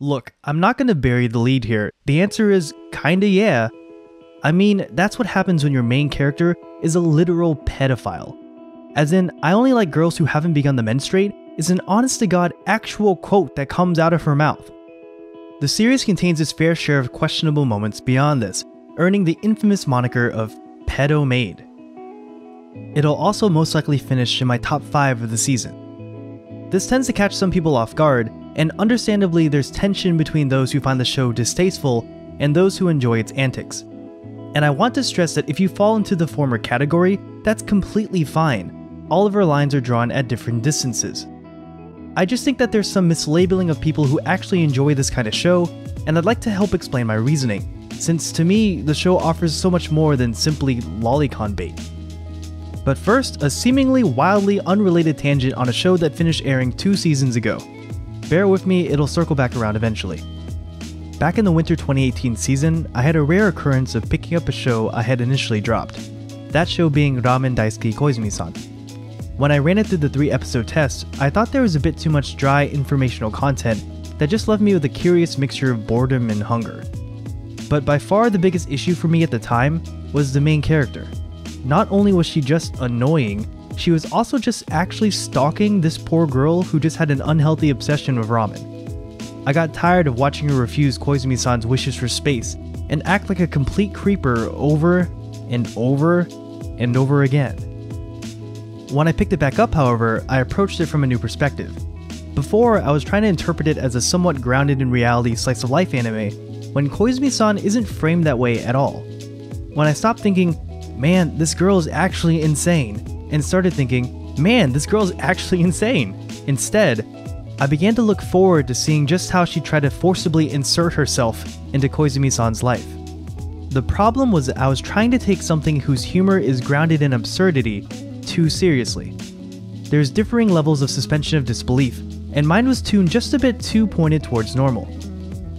Look, I'm not gonna bury the lead here. The answer is kinda yeah. I mean, that's what happens when your main character is a literal pedophile. As in, I only like girls who haven't begun to menstruate is an honest-to-God actual quote that comes out of her mouth. The series contains its fair share of questionable moments beyond this, earning the infamous moniker of Pedo Maid. It'll also most likely finish in my top 5 of the season. This tends to catch some people off guard, and understandably there's tension between those who find the show distasteful and those who enjoy its antics. And I want to stress that if you fall into the former category, that's completely fine. All of our lines are drawn at different distances. I just think that there's some mislabeling of people who actually enjoy this kind of show, and I'd like to help explain my reasoning, since to me, the show offers so much more than simply lolicon bait. But first, a seemingly wildly unrelated tangent on a show that finished airing 2 seasons ago. Bear with me, it'll circle back around eventually. Back in the winter 2018 season, I had a rare occurrence of picking up a show I had initially dropped. That show being Ramen Daisuke Koizumi-san. When I ran it through the 3-episode test, I thought there was a bit too much dry informational content that just left me with a curious mixture of boredom and hunger. But by far the biggest issue for me at the time was the main character. Not only was she just annoying, she was also just actually stalking this poor girl who just had an unhealthy obsession with ramen. I got tired of watching her refuse Koizumi-san's wishes for space and act like a complete creeper over and over and over again. When I picked it back up, however, I approached it from a new perspective. Before, I was trying to interpret it as a somewhat grounded in reality slice of life anime, when Koizumi-san isn't framed that way at all. When I stopped thinking, man, this girl is actually insane, and started thinking, man, this girl is actually insane, instead, I began to look forward to seeing just how she tried to forcibly insert herself into Koizumi-san's life. The problem was that I was trying to take something whose humor is grounded in absurdity too seriously. There's differing levels of suspension of disbelief, and mine was tuned just a bit too pointed towards normal.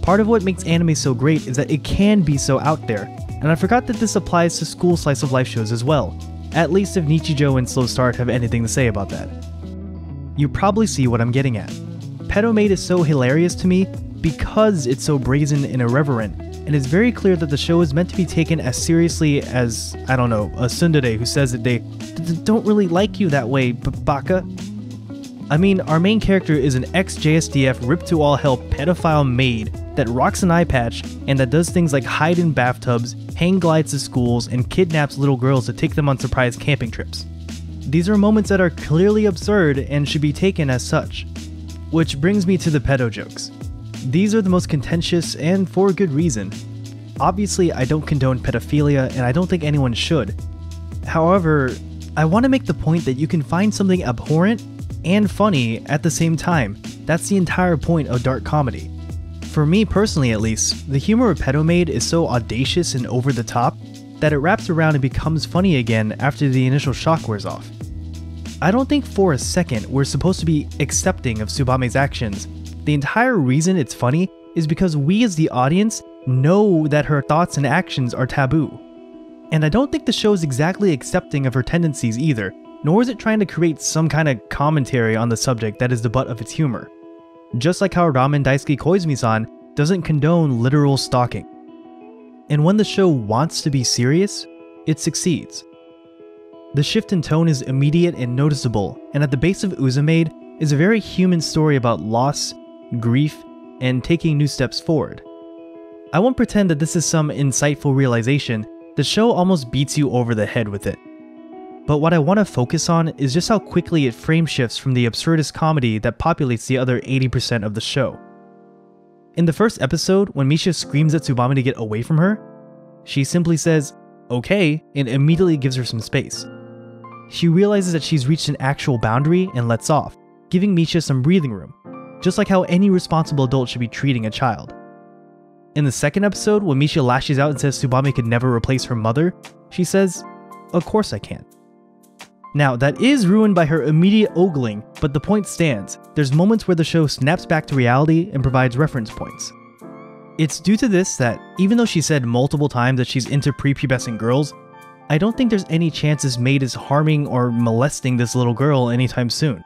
Part of what makes anime so great is that it can be so out there, and I forgot that this applies to school slice of life shows as well, at least if Nichijou and Slow Start have anything to say about that. You probably see what I'm getting at. Pedo Maid is so hilarious to me because it's so brazen and irreverent, and it's very clear that the show is meant to be taken as seriously as, I don't know, a tsundere who says that they don't really like you that way, baka. I mean, our main character is an ex-JSDF ripped-to-all-hell pedophile maid that rocks an eye patch and that does things like hide in bathtubs, hang glides to schools, and kidnaps little girls to take them on surprise camping trips. These are moments that are clearly absurd and should be taken as such. Which brings me to the pedo jokes. These are the most contentious, and for a good reason. Obviously, I don't condone pedophilia, and I don't think anyone should. However, I want to make the point that you can find something abhorrent and funny at the same time. That's the entire point of dark comedy. For me personally at least, the humor of Pedo Maid is so audacious and over the top that it wraps around and becomes funny again after the initial shock wears off. I don't think for a second we're supposed to be accepting of Tsubame's actions. The entire reason it's funny is because we as the audience know that her thoughts and actions are taboo. And I don't think the show is exactly accepting of her tendencies either, nor is it trying to create some kind of commentary on the subject that is the butt of its humor. Just like how Ramen Daisuke Koizumi-san doesn't condone literal stalking. And when the show wants to be serious, it succeeds. The shift in tone is immediate and noticeable, and at the base of Uzumade is a very human story about loss, grief, and taking new steps forward. I won't pretend that this is some insightful realization, the show almost beats you over the head with it. But what I want to focus on is just how quickly it frame shifts from the absurdist comedy that populates the other 80% of the show. In the first episode, when Misha screams at Tsubame to get away from her, she simply says, "Okay," and immediately gives her some space. She realizes that she's reached an actual boundary and lets off, giving Misha some breathing room, just like how any responsible adult should be treating a child. In the second episode, when Misha lashes out and says Tsubame could never replace her mother, she says, "Of course I can." Now, that is ruined by her immediate ogling, but the point stands. There's moments where the show snaps back to reality and provides reference points. It's due to this that, even though she said multiple times that she's into prepubescent girls, I don't think there's any chance this maid is harming or molesting this little girl anytime soon.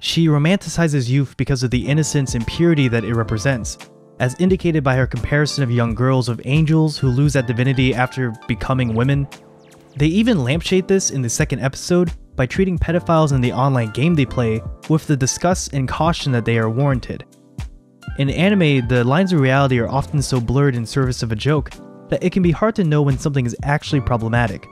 She romanticizes youth because of the innocence and purity that it represents, as indicated by her comparison of young girls with angels who lose that divinity after becoming women. They even lampshade this in the second episode by treating pedophiles in the online game they play with the disgust and caution that they are warranted. In anime, the lines of reality are often so blurred in service of a joke that it can be hard to know when something is actually problematic.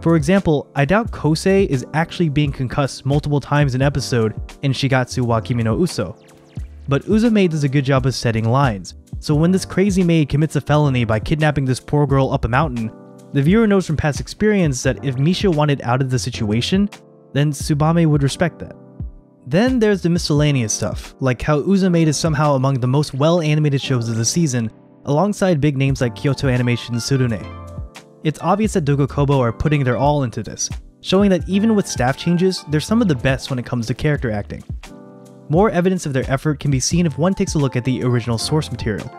For example, I doubt Kosei is actually being concussed multiple times an episode in Shigatsu wa Kimi no Uso. But Uzume does a good job of setting lines, so when this crazy maid commits a felony by kidnapping this poor girl up a mountain, the viewer knows from past experience that if Misha wanted out of the situation, then Tsubame would respect that. Then there's the miscellaneous stuff, like how Uzume is somehow among the most well-animated shows of the season, alongside big names like Kyoto Animation's Tsurune. It's obvious that Dogokobo are putting their all into this, showing that even with staff changes, they're some of the best when it comes to character acting. More evidence of their effort can be seen if one takes a look at the original source material.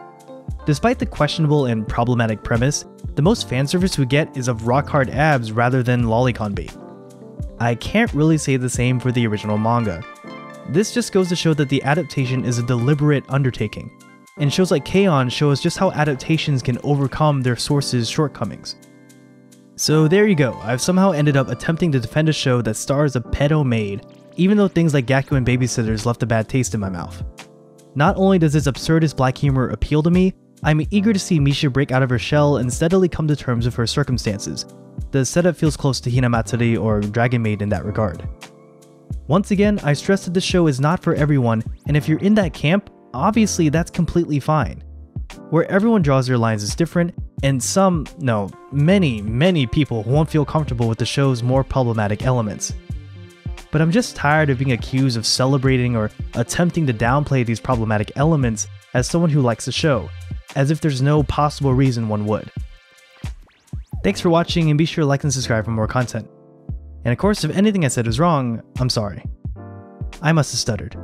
Despite the questionable and problematic premise, the most fanservice we get is of rock-hard abs rather than lolicon bait. I can't really say the same for the original manga. This just goes to show that the adaptation is a deliberate undertaking, and shows like K-On! Show us just how adaptations can overcome their source's shortcomings. So there you go, I've somehow ended up attempting to defend a show that stars a pedo maid, even though things like Gaku and Babysitters left a bad taste in my mouth. Not only does this absurdist black humor appeal to me, I'm eager to see Misha break out of her shell and steadily come to terms with her circumstances. The setup feels close to Hinamatsuri or Dragon Maid in that regard. Once again, I stress that this show is not for everyone, and if you're in that camp, obviously that's completely fine. Where everyone draws their lines is different, and many people won't feel comfortable with the show's more problematic elements. But I'm just tired of being accused of celebrating or attempting to downplay these problematic elements as someone who likes the show, as if there's no possible reason one would. Thanks for watching, and be sure to like and subscribe for more content. And of course, if anything I said is wrong, I'm sorry. I must have stuttered.